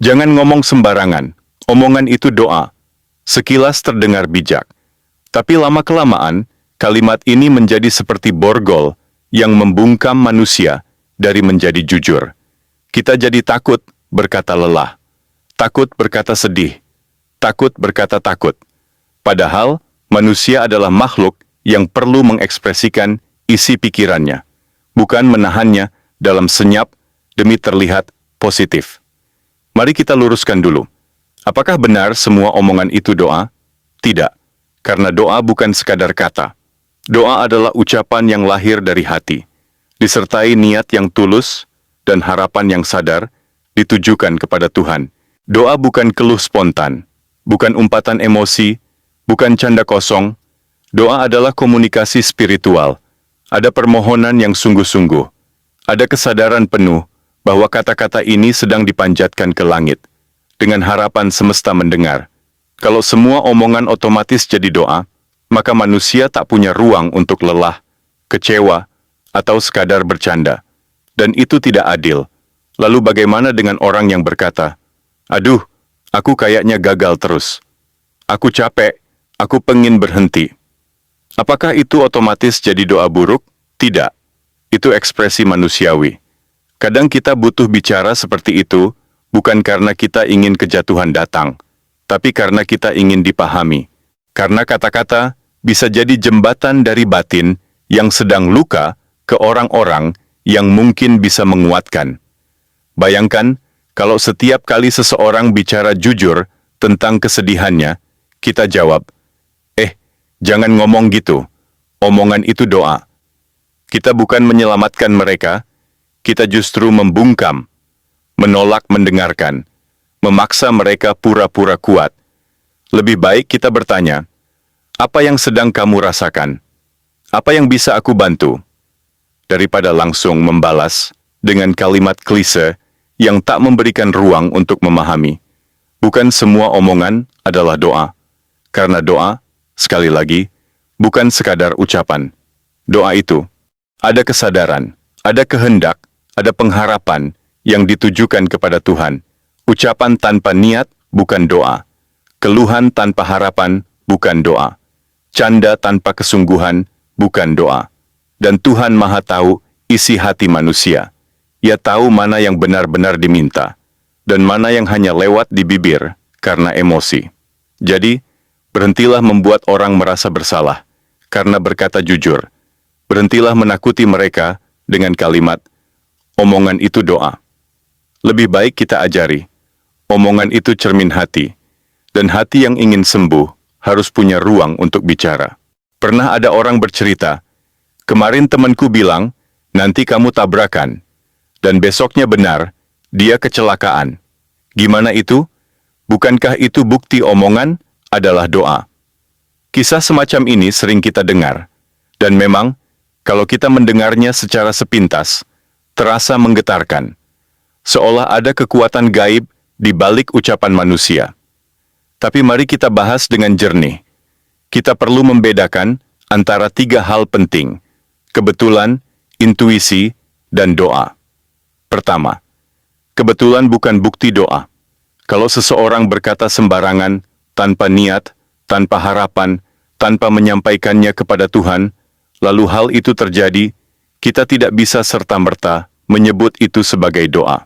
Jangan ngomong sembarangan. Omongan itu doa. Sekilas terdengar bijak. Tapi lama-kelamaan, kalimat ini menjadi seperti borgol yang membungkam manusia dari menjadi jujur. Kita jadi takut berkata lelah. Takut berkata sedih. Takut berkata takut. Padahal, manusia adalah makhluk yang perlu mengekspresikan isi pikirannya, bukan menahannya dalam senyap demi terlihat positif. Mari kita luruskan dulu. Apakah benar semua omongan itu doa? Tidak, karena doa bukan sekadar kata. Doa adalah ucapan yang lahir dari hati, disertai niat yang tulus dan harapan yang sadar ditujukan kepada Tuhan. Doa bukan keluh spontan, bukan umpatan emosi, bukan canda kosong. Doa adalah komunikasi spiritual. Ada permohonan yang sungguh-sungguh. Ada kesadaran penuh bahwa kata-kata ini sedang dipanjatkan ke langit, dengan harapan semesta mendengar. Kalau semua omongan otomatis jadi doa, maka manusia tak punya ruang untuk lelah, kecewa, atau sekadar bercanda. Dan itu tidak adil. Lalu bagaimana dengan orang yang berkata, "Aduh, aku kayaknya gagal terus. Aku capek, aku pengen berhenti." Apakah itu otomatis jadi doa buruk? Tidak. Itu ekspresi manusiawi. Kadang kita butuh bicara seperti itu, bukan karena kita ingin kejatuhan datang, tapi karena kita ingin dipahami. Karena kata-kata bisa jadi jembatan dari batin yang sedang luka ke orang-orang yang mungkin bisa menguatkan. Bayangkan, kalau setiap kali seseorang bicara jujur tentang kesedihannya, kita jawab, jangan ngomong gitu. Omongan itu doa. Kita bukan menyelamatkan mereka, kita justru membungkam, menolak mendengarkan, memaksa mereka pura-pura kuat. Lebih baik kita bertanya, apa yang sedang kamu rasakan? Apa yang bisa aku bantu? Daripada langsung membalas dengan kalimat klise yang tak memberikan ruang untuk memahami. Bukan semua omongan adalah doa. Karena doa, sekali lagi, bukan sekadar ucapan. Doa itu, ada kesadaran, ada kehendak, ada pengharapan yang ditujukan kepada Tuhan. Ucapan tanpa niat bukan doa. Keluhan tanpa harapan bukan doa. Canda tanpa kesungguhan bukan doa. Dan Tuhan Maha tahu isi hati manusia. Ia tahu mana yang benar-benar diminta, dan mana yang hanya lewat di bibir karena emosi. Jadi, berhentilah membuat orang merasa bersalah karena berkata jujur. Berhentilah menakuti mereka dengan kalimat, omongan itu doa. Lebih baik kita ajari, omongan itu cermin hati, dan hati yang ingin sembuh harus punya ruang untuk bicara. Pernah ada orang bercerita, kemarin temanku bilang, nanti kamu tabrakan, dan besoknya benar, dia kecelakaan. Gimana itu? Bukankah itu bukti omongan adalah doa? Kisah semacam ini sering kita dengar, dan memang, kalau kita mendengarnya secara sepintas, terasa menggetarkan. Seolah ada kekuatan gaib di balik ucapan manusia. Tapi mari kita bahas dengan jernih. Kita perlu membedakan antara 3 hal penting, kebetulan, intuisi, dan doa. Pertama, kebetulan bukan bukti doa. Kalau seseorang berkata sembarangan, tanpa niat, tanpa harapan, tanpa menyampaikannya kepada Tuhan, lalu hal itu terjadi, kita tidak bisa serta-merta menyebut itu sebagai doa.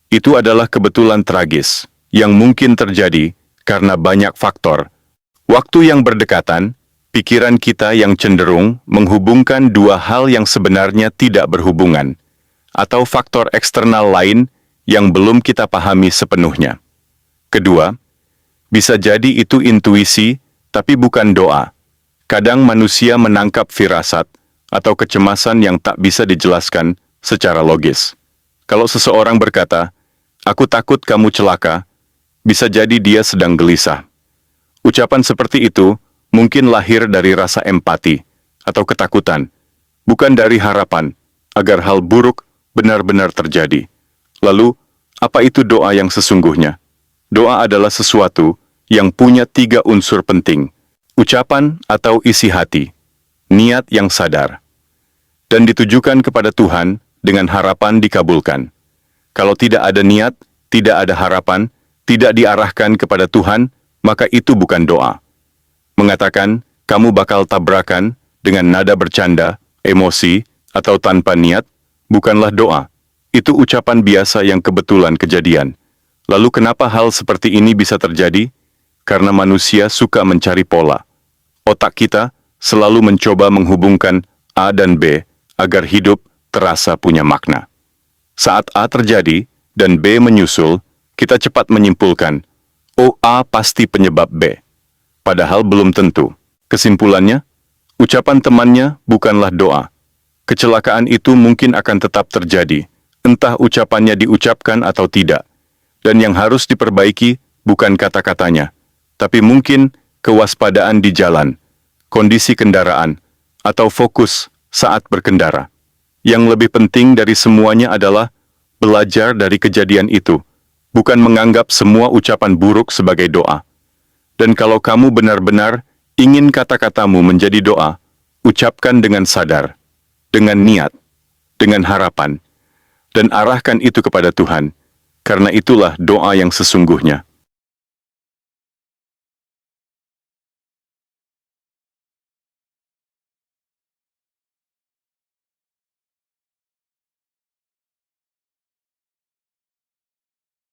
Itu adalah kebetulan tragis, yang mungkin terjadi karena banyak faktor. Waktu yang berdekatan, pikiran kita yang cenderung menghubungkan 2 hal yang sebenarnya tidak berhubungan, atau faktor eksternal lain yang belum kita pahami sepenuhnya. Kedua, bisa jadi itu intuisi, tapi bukan doa. Kadang manusia menangkap firasat atau kecemasan yang tak bisa dijelaskan secara logis. Kalau seseorang berkata, "Aku takut kamu celaka," bisa jadi dia sedang gelisah. Ucapan seperti itu mungkin lahir dari rasa empati atau ketakutan, bukan dari harapan agar hal buruk benar-benar terjadi. Lalu, apa itu doa yang sesungguhnya? Doa adalah sesuatu yang punya 3 unsur penting, ucapan atau isi hati, niat yang sadar, dan ditujukan kepada Tuhan dengan harapan dikabulkan. Kalau tidak ada niat, tidak ada harapan, tidak diarahkan kepada Tuhan, maka itu bukan doa. Mengatakan, kamu bakal tabrakan dengan nada bercanda, emosi, atau tanpa niat, bukanlah doa. Itu ucapan biasa yang kebetulan kejadian. Lalu kenapa hal seperti ini bisa terjadi? Karena manusia suka mencari pola. Otak kita selalu mencoba menghubungkan A dan B agar hidup terasa punya makna. Saat A terjadi dan B menyusul, kita cepat menyimpulkan, oh A pasti penyebab B. Padahal belum tentu. Kesimpulannya, ucapan temannya bukanlah doa. Kecelakaan itu mungkin akan tetap terjadi, entah ucapannya diucapkan atau tidak. Dan yang harus diperbaiki bukan kata-katanya, tapi mungkin kewaspadaan di jalan, kondisi kendaraan, atau fokus saat berkendara. Yang lebih penting dari semuanya adalah belajar dari kejadian itu, bukan menganggap semua ucapan buruk sebagai doa. Dan kalau kamu benar-benar ingin kata-katamu menjadi doa, ucapkan dengan sadar, dengan niat, dengan harapan, dan arahkan itu kepada Tuhan, karena itulah doa yang sesungguhnya.